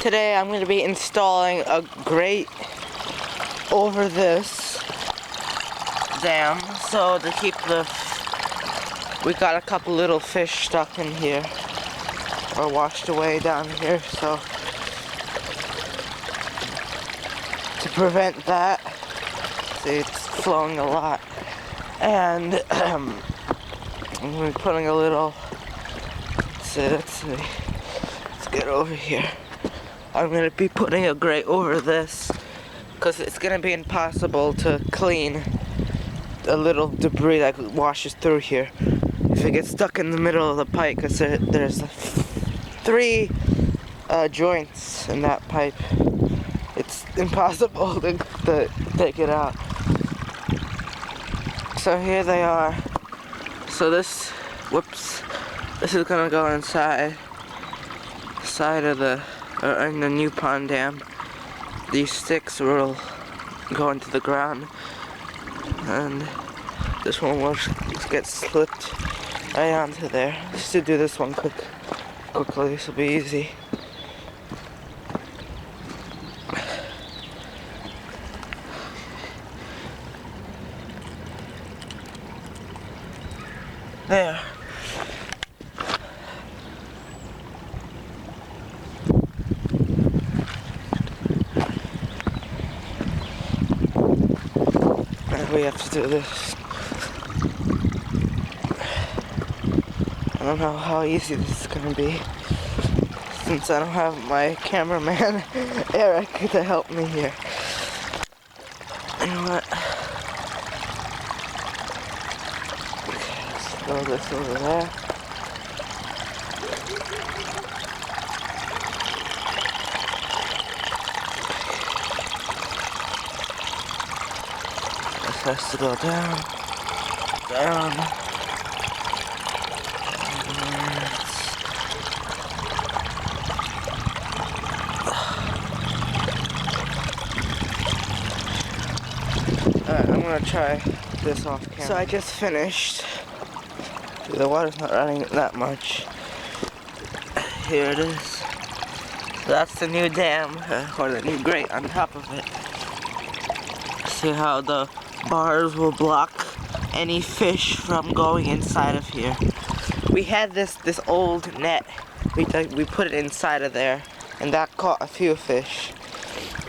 Today I'm going to be installing a grate over this dam so to keep we got a couple little fish stuck in here or washed away down here, so to prevent that, see it's flowing a lot, and I'm going to be putting a little, let's get over here. I'm going to be putting a grate over this because it's going to be impossible to clean a little debris that washes through here if it gets stuck in the middle of the pipe, because there's 3 joints in that pipe. It's impossible to take it out. So here they are. So this is going to go inside of in the new pond dam. These sticks will go into the ground, and this one will get slipped right onto there. Just to do this one quickly, this will be easy. There. We have to do this. I don't know how easy this is gonna be, since I don't have my cameraman Eric to help me here. You know what? Okay, let's throw this over there. This has to go down. Alright, I'm gonna try this off camera. So I just finished. The water's not running that much. Here it is. So that's the new dam, or the new grate on top of it. See how the bars will block any fish from going inside of here. We had this old net. We put it inside of there, and that caught a few fish,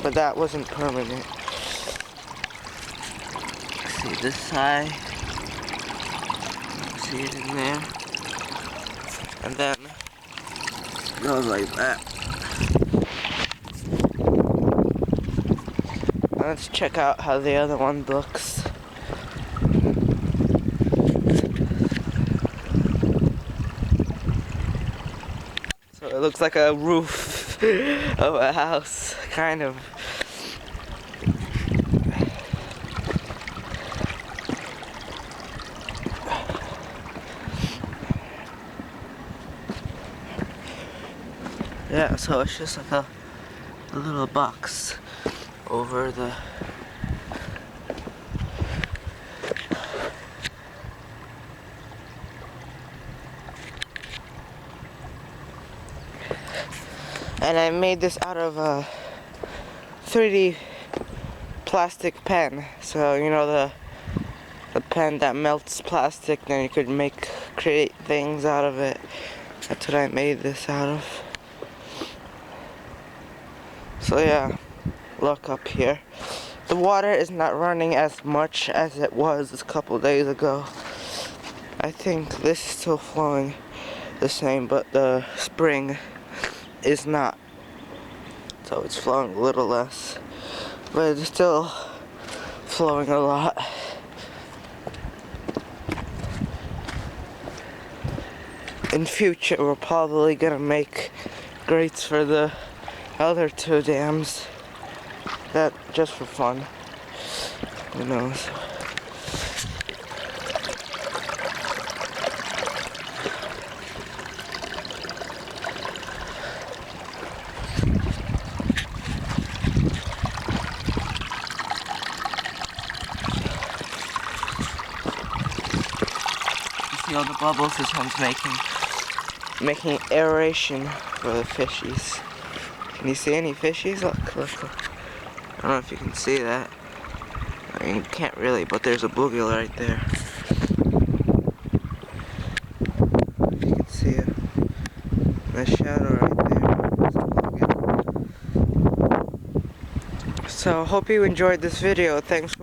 but that wasn't permanent. See this side. See it in there, and then it goes like that. Let's check out how the other one looks. So it looks like a roof of a house, kind of. Yeah, so it's just like a little box over the and I made this out of a 3D plastic pen. So you know the pen that melts plastic, then you could create things out of it. That's what I made this out of. So yeah, look up here. The water is not running as much as it was a couple days ago. I think this is still flowing the same, but the spring is not. So it's flowing a little less, but it's still flowing a lot. In future, we're probably gonna make grates for the other 2 dams. That just for fun. Who knows? see all the bubbles this one's making aeration for the fishies. Can you see any fishies? Look, look, look. I don't know if you can see that. I mean, you can't really, but there's a bluegill right there. If you can see it. The shadow right there. So, hope you enjoyed this video. Thanks.